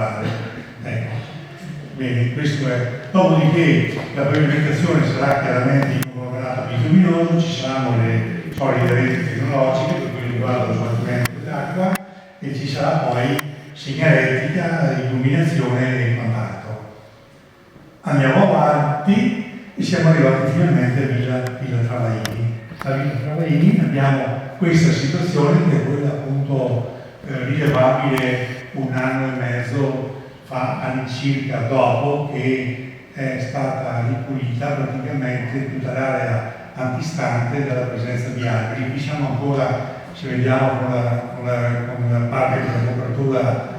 stradale. Ecco. Bene, questo è. Dopodiché la pavimentazione sarà chiaramente in conglomerato bituminoso, ci saranno le solite reti tecnologiche per cui riguarda lo smaltimento d'acqua e ci sarà poi segnaletica, illuminazione e quant'altro. Andiamo avanti e siamo arrivati finalmente a Villa Travaini. A Villa Travaini abbiamo questa situazione che è quella appunto rilevabile un anno e mezzo fa, all'incirca, dopo che è stata ripulita praticamente tutta l'area antistante dalla presenza di alberi. Qui siamo ancora, se vediamo con la parte della copertura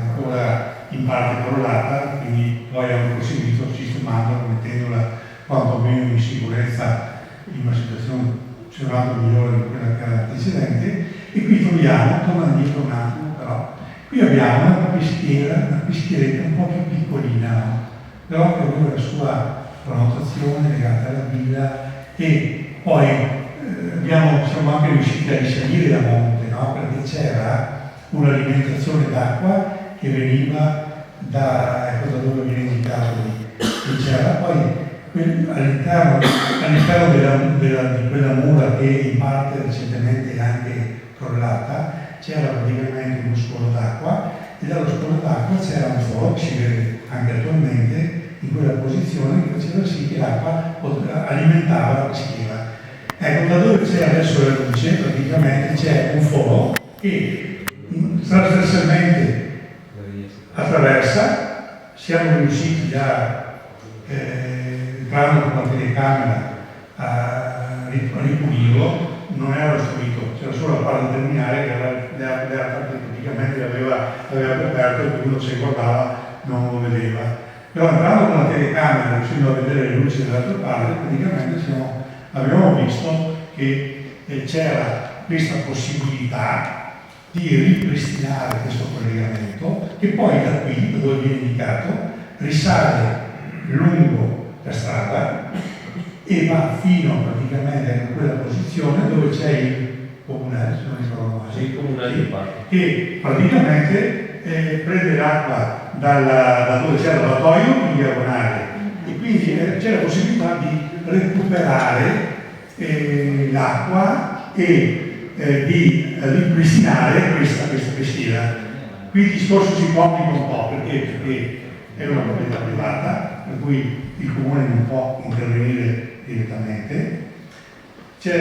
ancora in parte crollata, quindi poi abbiamo proseguito sistemandola, mettendola quantomeno in sicurezza in una situazione sicuramente migliore di quella che era antecedente. E qui troviamo, tornando indietro un attimo però, qui abbiamo una pischieretta un po' più piccolina, no? Però che aveva la sua connotazione legata alla villa e poi siamo anche riusciti a risalire da monte, no? Perché c'era un'alimentazione d'acqua che veniva da dove viene indicato lì. E c'era poi all'interno di quella mura che in parte recentemente è anche crollata, c'era praticamente uno scolo d'acqua e dallo scolo d'acqua c'era un foro che si vede anche attualmente in quella posizione che faceva sì che l'acqua alimentava la peschiera. Ecco, da dove c'è adesso la luce praticamente c'è un foro che trasversalmente attraversa, siamo riusciti entrando con la telecamera a ripulirlo, non era ostruito, c'era solo la parte terminale che praticamente l'aveva coperto e uno se guardava non lo vedeva. Però entrando con la telecamera, riuscendo a vedere le luci dall'altra parte, praticamente abbiamo visto che c'era questa possibilità di ripristinare questo collegamento che poi da qui, da dove viene indicato, risale lungo la strada e va fino praticamente a quella posizione dove c'è il comunale, se non ricordo male, il comunale che praticamente prende l'acqua da dove c'è il lavatoio in diagonale e quindi c'è la possibilità di recuperare l'acqua e di ripristinare questa peschiera. Qui il discorso si complica un po' perché è una proprietà privata, per cui il comune non può intervenire direttamente. Ci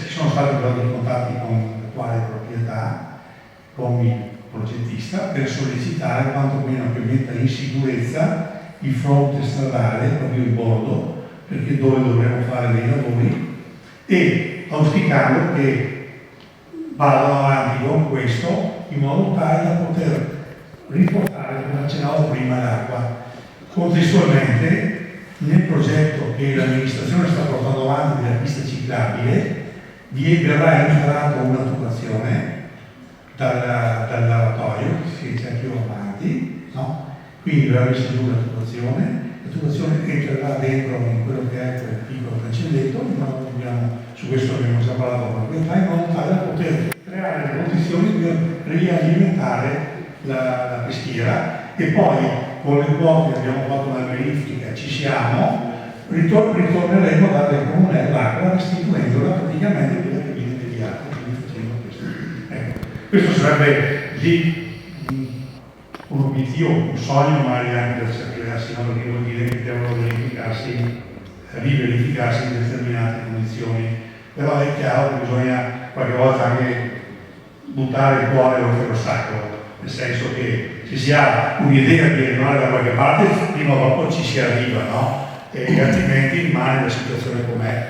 sono stati però dei contatti con l'attuale proprietà, con il progettista, per sollecitare quantomeno che metta in sicurezza il fronte stradale, proprio il bordo, perché dove dovremo fare dei lavori, e auspicando che vadano avanti con questo in modo tale da poter riportare, come accennavo prima, l'acqua. Contestualmente, nel progetto che l'amministrazione sta portando avanti della pista ciclabile, verrà installata una tubazione dal lavatoio, che c'è più avanti, no? Quindi verrà messa giù la tubazione entrerà dentro in quello che è quel piccolo cancelletto, su questo abbiamo già parlato con la proprietà, in modo tale da poter creare le condizioni per rialimentare la peschiera e poi con le quote abbiamo fatto una verifica, ci siamo, ritorneremo a dare al comune l'acqua restituendola praticamente quella che viene deviata, quindi facendo questo. Ecco. Questo sarebbe lì un obiettivo, un sogno magari anche da cercarsi, no? Perché vuol dire che devono riverificarsi in determinate condizioni, però è chiaro che bisogna qualche volta anche buttare il cuore oltre l'ostacolo, nel senso che se si ha un'idea di arrivare da qualche parte, prima o dopo ci si arriva, no? E altrimenti rimane la situazione com'è.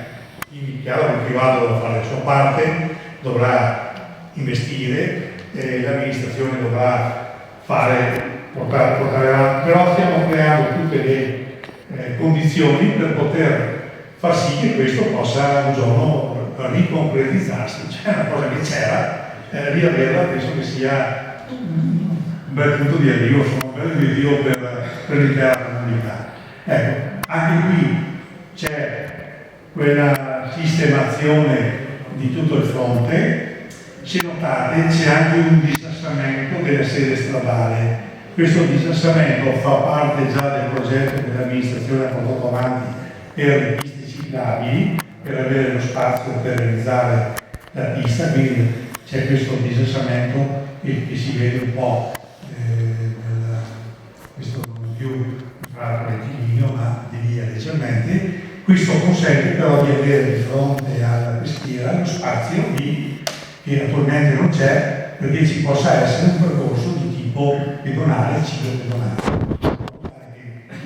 Quindi è chiaro che il privato dovrà fare la sua parte, dovrà investire, l'amministrazione dovrà portare avanti, però stiamo creando tutte le condizioni per poter far sì che questo possa un giorno riconcretizzarsi. C'è una cosa che c'era, riaverla penso che sia un bel punto di arrivo, un bel obiettivo per l'intera comunità. Ecco, anche qui c'è quella sistemazione di tutto il fronte. Se notate c'è anche un disassamento della sede stradale Questo disassamento fa parte già del progetto che l'amministrazione ha portato avanti per le piste ciclabili, per avere lo spazio per realizzare la pista, quindi c'è questo disassamento che si vede un po', questo non più tra rettilineo ma devia leggermente. Questo consente però di avere di fronte alla peschiera lo spazio che attualmente non c'è, perché ci possa essere un percorso di tipo pedonale, ciclopedonale.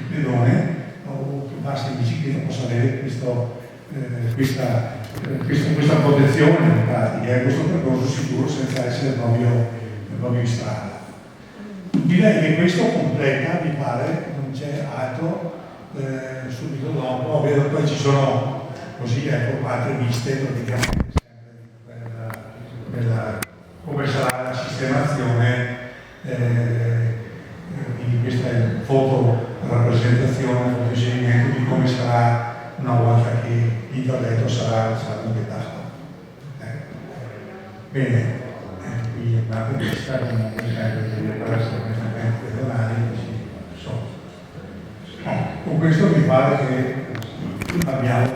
Il pedone o che passa in bicicletta possa avere questa protezione in pratica, questo percorso sicuro senza essere proprio in strada. Direi che questo completa, mi pare, non c'è altro subito dopo, ovvero poi ci sono così altre viste praticamente sempre come sarà la sistemazione, quindi questa è una foto rappresentazione, foto inserimento di come sarà una volta che l'intervento sarà completato. Bene, qui è parte di questa come per essere completamente pedonali, con questo mi pare che abbiamo